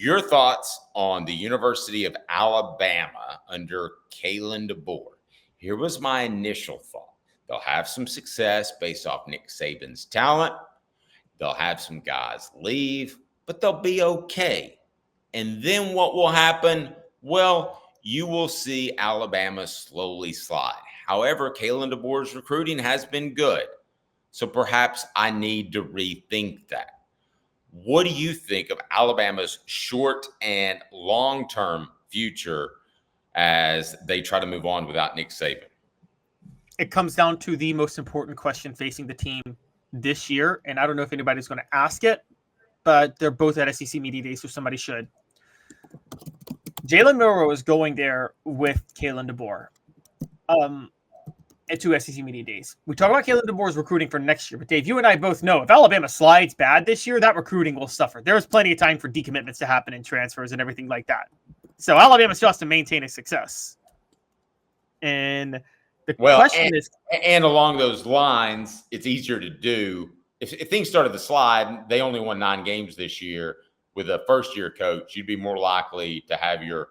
Your thoughts on the University of Alabama under Kalen DeBoer. Here was my initial thought. They'll have some success based off Nick Saban's talent. They'll have some guys leave, but they'll be okay. And then what will happen? Well, you will see Alabama slowly slide. However, Kalen DeBoer's recruiting has been good. So perhaps I need to rethink that. What do you think of Alabama's short and long-term future as they try to move on without Nick Saban? It comes down to the most important question facing the team this year, and I don't know if anybody's going to ask it, but they're both at SEC Media Days, so somebody should. Jalen Milroe is going there with Kalen DeBoer at 2 SEC Media Days. We talk about Kalen DeBoer's recruiting for next year, but Dave, you and I both know if Alabama slides bad this year, that recruiting will suffer. There's plenty of time for decommitments to happen and transfers and everything like that. So Alabama still has to maintain a success. And the question is... And along those lines, it's easier to do. If things started to slide, they only won 9 games this year. With a first-year coach, you'd be more likely to have your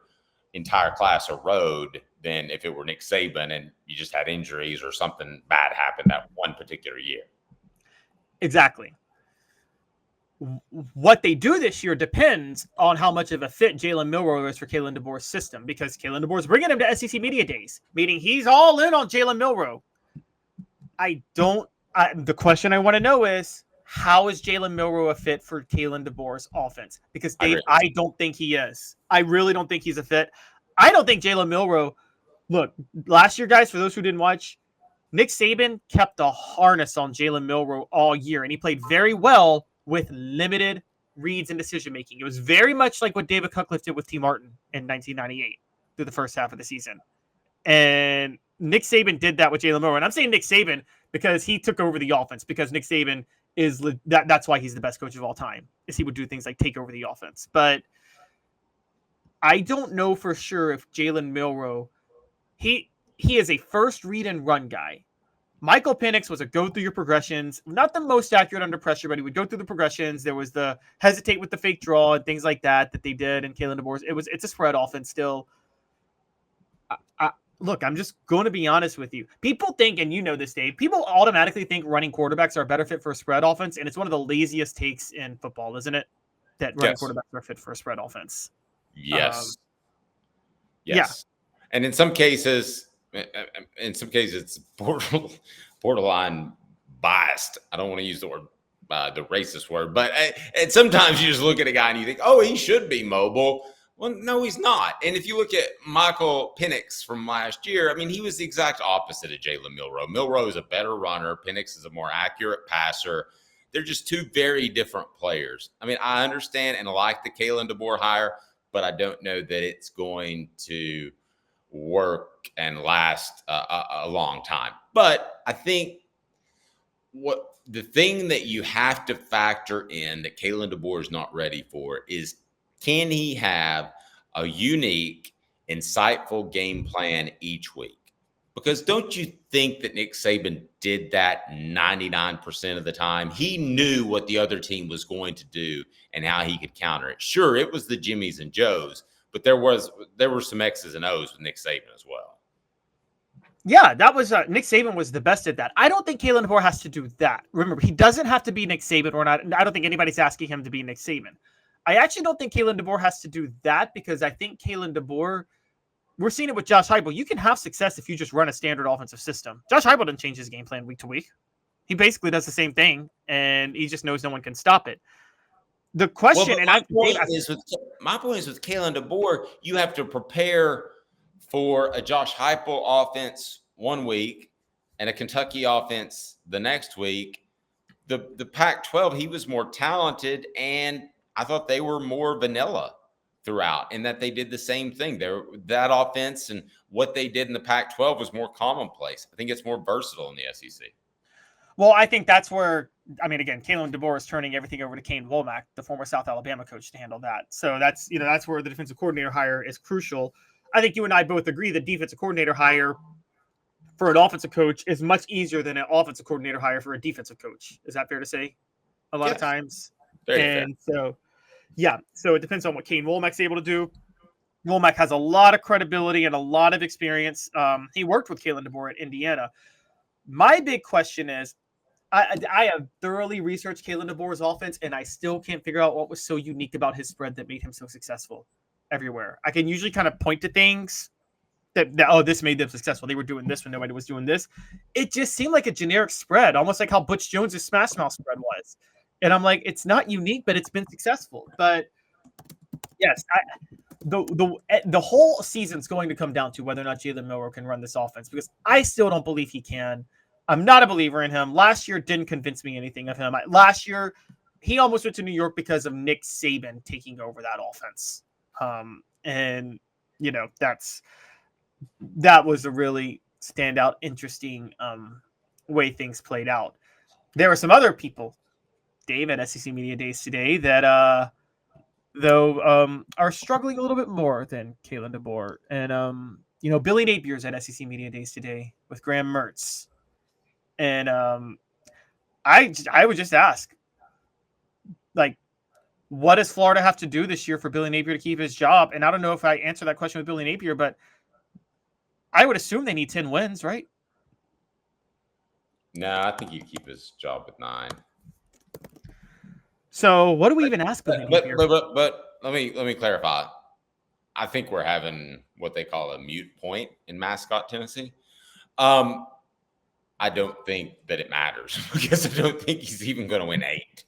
entire class erode than if it were Nick Saban and you just had injuries or something bad happened that one particular year. Exactly. What they do this year depends on how much of a fit Jalen Milroe is for Kalen DeBoer's system, because Kalen DeBoer's bringing him to SEC Media Days, meaning he's all in on Jalen Milroe. The question I want to know is, how is Jalen Milroe a fit for Kalen DeBoer's offense? Because, Dave, I don't think he is. I really don't think he's a fit. I don't think Jalen Milroe – look, last year, guys, for those who didn't watch, Nick Saban kept a harness on Jalen Milroe all year, and he played very well with limited reads and decision-making. It was very much like what David Cutcliffe did with T. Martin in 1998 through the first half of the season. And Nick Saban did that with Jalen Milroe. And I'm saying Nick Saban because he took over the offense, because Nick Saban – that's why he's the best coach of all time, is he would do things like take over the offense. But I don't know for sure if Jalen Milroe, he is a first read and run guy. Michael Penix was a go through your progressions, not the most accurate under pressure, but he would go through the progressions. There was the hesitate with the fake draw and things like that they did. And Kalen DeBoer's, it's a spread offense still. Look, I'm just going to be honest with you. People think, and you know this, Dave, people automatically think running quarterbacks are a better fit for a spread offense, and it's one of the laziest takes in football, isn't it? That running quarterbacks are fit for a spread offense. Yes. Yeah. And in some cases, it's borderline biased. I don't want to use the word, the racist word, but and sometimes you just look at a guy and you think, oh, he should be mobile. Well, no, he's not. And if you look at Michael Penix from last year, I mean, he was the exact opposite of Jalen Milroe. Milroe is a better runner. Penix is a more accurate passer. They're just two very different players. I mean, I understand and like the Kalen DeBoer hire, but I don't know that it's going to work and last a long time. But I think the thing that you have to factor in that Kalen DeBoer is not ready for is, can he have a unique, insightful game plan each week? Because don't you think that Nick Saban did that 99% of the time? He knew what the other team was going to do and how he could counter it. Sure, it was the Jimmies and Joes, but there were some X's and O's with Nick Saban as well. Yeah, that was Nick Saban was the best at that. I don't think Kalen DeBoer has to do that. Remember, he doesn't have to be Nick Saban or not. I don't think anybody's asking him to be Nick Saban. I actually don't think Kalen DeBoer has to do that, because I think Kalen DeBoer, we're seeing it with Josh Heupel. You can have success if you just run a standard offensive system. Josh Heupel didn't change his game plan week to week. He basically does the same thing, and he just knows no one can stop it. The question, my point is with Kalen DeBoer, you have to prepare for a Josh Heupel offense one week and a Kentucky offense the next week. The Pac-12, he was more talented, and I thought they were more vanilla throughout, and that they did the same thing. That offense and what they did in the Pac-12 was more commonplace. I think it's more versatile in the SEC. Well, I think that's where, I mean, again, Kalen DeBoer is turning everything over to Kane Womack, the former South Alabama coach, to handle that. So that's where the defensive coordinator hire is crucial. I think you and I both agree that defensive coordinator hire for an offensive coach is much easier than an offensive coordinator hire for a defensive coach. Is that fair to say? A lot of times. Very fair. So Yeah, so it depends on what Kane Womack's able to do. Womack has a lot of credibility and a lot of experience. He worked with Kalen DeBoer at Indiana. My big question is, I have thoroughly researched Kalen DeBoer's offense, and I still can't figure out what was so unique about his spread that made him so successful everywhere. I can usually kind of point to things that oh, this made them successful. They were doing this when nobody was doing this. It just seemed like a generic spread, almost like how Butch Jones's Smash Mouth spread was. And I'm like, it's not unique, but it's been successful. But yes, the whole season's going to come down to whether or not Jalen Milroe can run this offense, because I still don't believe he can. I'm not a believer in him. Last year didn't convince me anything of him. Last year, he almost went to New York because of Nick Saban taking over that offense. And you know, that was a really standout, interesting way things played out. There were some other people, Dave, at SEC Media Days today that though are struggling a little bit more than Kalen DeBoer. And you know, Billy Napier's at SEC Media Days today with Graham Mertz. And I would just ask, like, what does Florida have to do this year for Billy Napier to keep his job? And I don't know if I answer that question with Billy Napier, but I would assume they need 10 wins, right? No, I think you keep his job with 9. So what do we even ask Billy Napier? But let me clarify. I think we're having what they call a mute point in Mascot, Tennessee. I don't think that it matters because I don't think he's even going to win 8.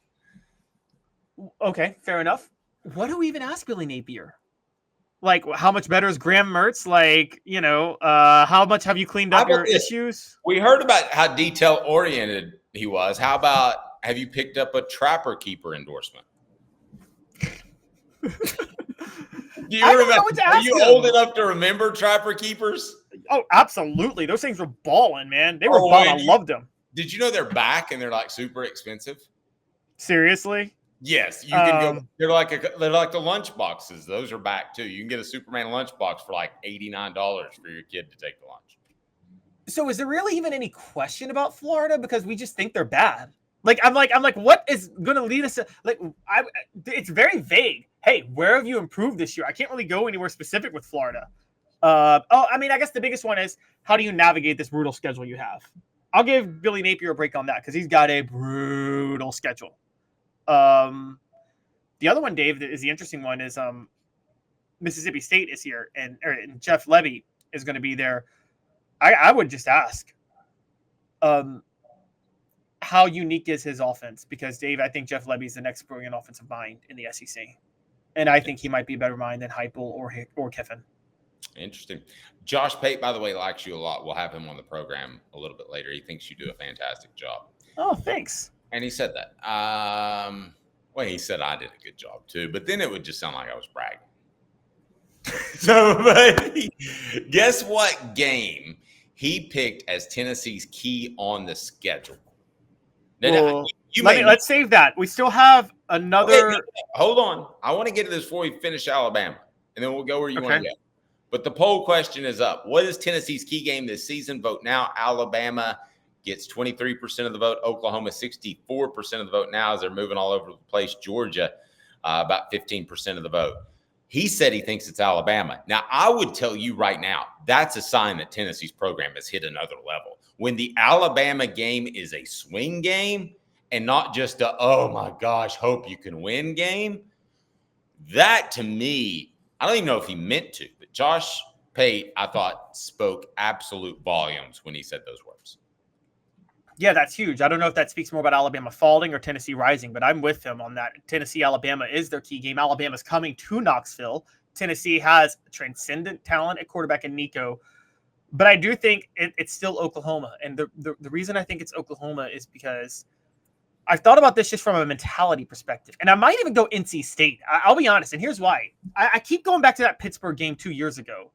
Okay, fair enough. What do we even ask Billy Napier? Like, how much better is Graham Mertz? Like, you know, how much have you cleaned up your issues? We heard about how detail-oriented he was. How about, have you picked up a Trapper Keeper endorsement? Do you remember? Are you old enough to remember Trapper Keepers? Oh, absolutely. Those things were balling, man. They were balling. I loved them. Did you know they're back and they're like super expensive? Seriously? Yes, you can go. They're like the lunch boxes. Those are back too. You can get a Superman lunch box for like $89 for your kid to take to lunch. So is there really even any question about Florida? Because we just think they're bad. Like I'm like, what is going to lead us to, like, it's very vague. Hey, where have you improved this year? I can't really go anywhere specific with Florida. I mean, I guess the biggest one is, how do you navigate this brutal schedule you have? I'll give Billy Napier a break on that because he's got a brutal schedule. The other one, Dave, that is the interesting one is Mississippi State is here, and Jeff Levy is going to be there. I would just ask, how unique is his offense? Because, Dave, I think Jeff Levy is the next brilliant offensive mind in the SEC, and I think he might be a better mind than Heupel or Kiffin. Interesting. Josh Pate, by the way, likes you a lot. We'll have him on the program a little bit later. He thinks you do a fantastic job. Oh, thanks. And he said that. Well, he said I did a good job too, but then it would just sound like I was bragging. So, but guess what game he picked as Tennessee's key on the schedule? Well, let's save that. We still have another. Okay, hold on. I want to get to this before we finish Alabama, and then we'll go where you want to go. But the poll question is up. What is Tennessee's key game this season? Vote now. Alabama gets 23% of the vote. Oklahoma, 64% of the vote now as they're moving all over the place. Georgia, about 15% of the vote. He said he thinks it's Alabama. Now, I would tell you right now, that's a sign that Tennessee's program has hit another level. When the Alabama game is a swing game and not just a, oh my gosh, hope you can win game, that to me, I don't even know if he meant to, but Josh Pate, I thought, spoke absolute volumes when he said those words. Yeah, that's huge. I don't know if that speaks more about Alabama falling or Tennessee rising, but I'm with him on that. Tennessee, Alabama is their key game. Alabama's coming to Knoxville. Tennessee has transcendent talent at quarterback in Nico. But I do think it's still Oklahoma. And the reason I think it's Oklahoma is because I've thought about this just from a mentality perspective. And I might even go NC State. I'll be honest. And here's why. I keep going back to that Pittsburgh game 2 years ago.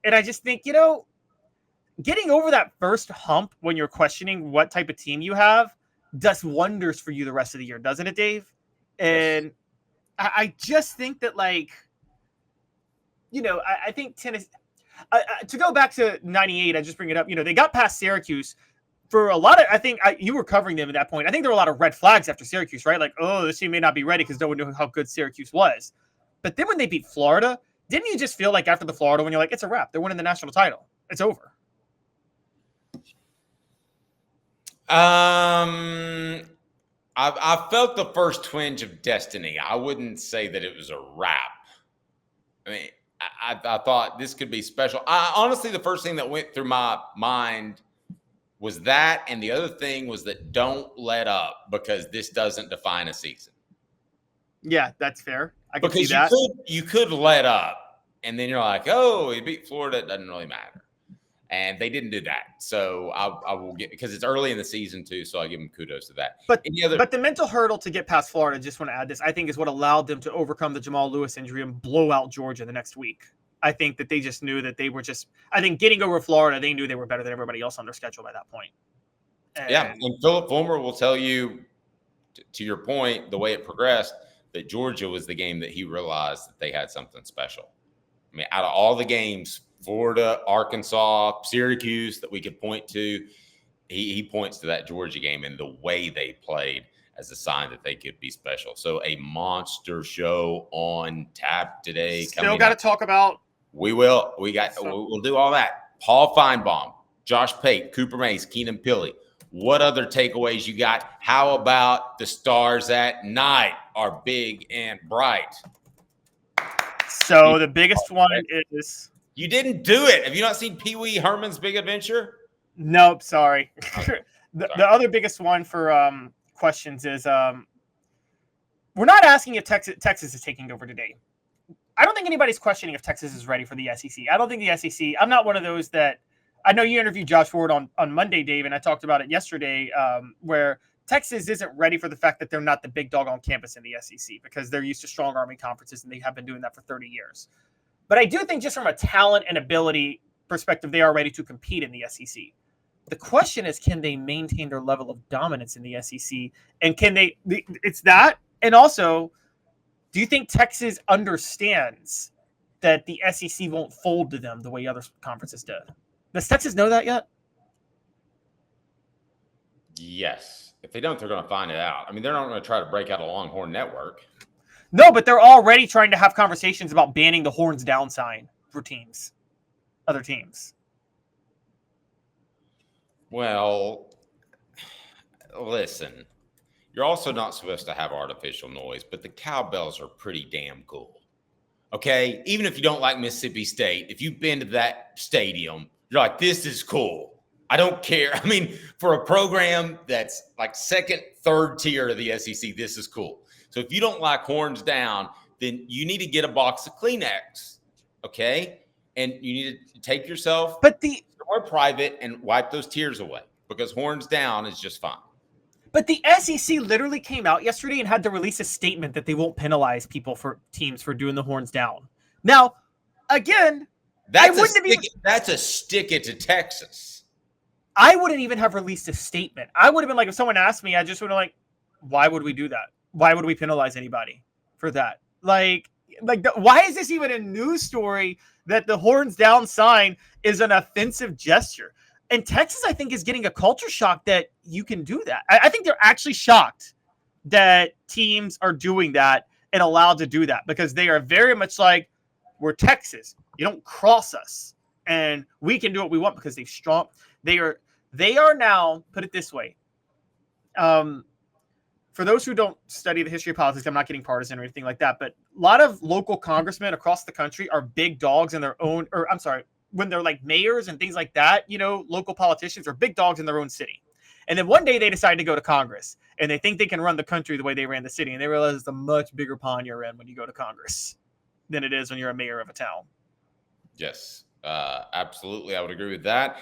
And I just think, you know, getting over that first hump when you're questioning what type of team you have does wonders for you the rest of the year, doesn't it, Dave? And yes. I just think that, like, you know, I think Tennessee, to go back to 98, I just bring it up, you know, they got past Syracuse for a lot of, I think you were covering them at that point. I think there were a lot of red flags after Syracuse, right? Like, oh, this team may not be ready because no one knew how good Syracuse was. But then when they beat Florida, didn't you just feel like after the Florida when you're like, it's a wrap. They're winning the national title. It's over. I felt the first twinge of destiny. I wouldn't say that it was a wrap. I mean, I thought this could be special. Honestly, the first thing that went through my mind was that, and the other thing was that don't let up because this doesn't define a season. Yeah, that's fair. I can see that. Because you could let up, and then you're like, oh, he beat Florida. It doesn't really matter. And they didn't do that. So I will get, because it's early in the season too, so I give them kudos to that. But the mental hurdle to get past Florida, just want to add this, I think is what allowed them to overcome the Jamal Lewis injury and blow out Georgia the next week. I think that they just knew that they were I think getting over Florida, they knew they were better than everybody else on their schedule by that point. And Philip Fulmer will tell you, to your point, the way it progressed, that Georgia was the game that he realized that they had something special. I mean, out of all the games, Florida, Arkansas, Syracuse that we could point to, he points to that Georgia game and the way they played as a sign that they could be special. So a monster show on tap today. Still got to talk about. We will. We'll do all that. Paul Feinbaum, Josh Pate, Cooper Mays, Keenan Pilley. What other takeaways you got? How about the stars at night are big and bright? So the biggest one is. You didn't do it. Have you not seen Pee Wee Herman's Big Adventure? Nope. Sorry. The other biggest one for questions is we're not asking if Texas is taking over today. I don't think anybody's questioning if Texas is ready for the SEC. I don't think the SEC. I'm not one of those that. I know you interviewed Josh Ford on Monday, Dave, and I talked about it yesterday, where Texas isn't ready for the fact that they're not the big dog on campus in the SEC because they're used to strong arming conferences and they have been doing that for 30 years. But I do think just from a talent and ability perspective, they are ready to compete in the SEC. The question is, can they maintain their level of dominance in the SEC? And can they – it's that. And also, do you think Texas understands that the SEC won't fold to them the way other conferences did? Does Texas know that yet? Yes. If they don't, they're going to find it out. I mean, they're not going to try to break out a Longhorn network. No, but they're already trying to have conversations about banning the horns down sign for teams, other teams. Well, listen, you're also not supposed to have artificial noise, but the cowbells are pretty damn cool. Okay? Even if you don't like Mississippi State, if you've been to that stadium, you're like, this is cool. I don't care. I mean, for a program that's like second, third tier of the SEC, this is cool. So if you don't like horns down, then you need to get a box of Kleenex, okay? And you need to take yourself somewhere private and wipe those tears away because horns down is just fine. But the SEC literally came out yesterday and had to release a statement that they won't penalize teams for doing the horns down. Now, again, that's a stick it to Texas. I wouldn't even have released a statement. I would have been like, if someone asked me, I just would have like, why would we do that? Why would we penalize anybody for that? Why is this even a news story that the horns down sign is an offensive gesture? And Texas, I think, is getting a culture shock that you can do that. I think they're actually shocked that teams are doing that and allowed to do that because they are very much like, we're Texas. You don't cross us. And we can do what we want because they're strong. They are now, put it this way. For those who don't study the history of politics, I'm not getting partisan or anything like that, but a lot of local congressmen across the country are big dogs in their own, or I'm sorry, when they're like mayors and things like that, local politicians are big dogs in their own city. And then one day they decide to go to Congress and they think they can run the country the way they ran the city. And they realize it's a much bigger pond you're in when you go to Congress than it is when you're a mayor of a town. Yes, absolutely. I would agree with that.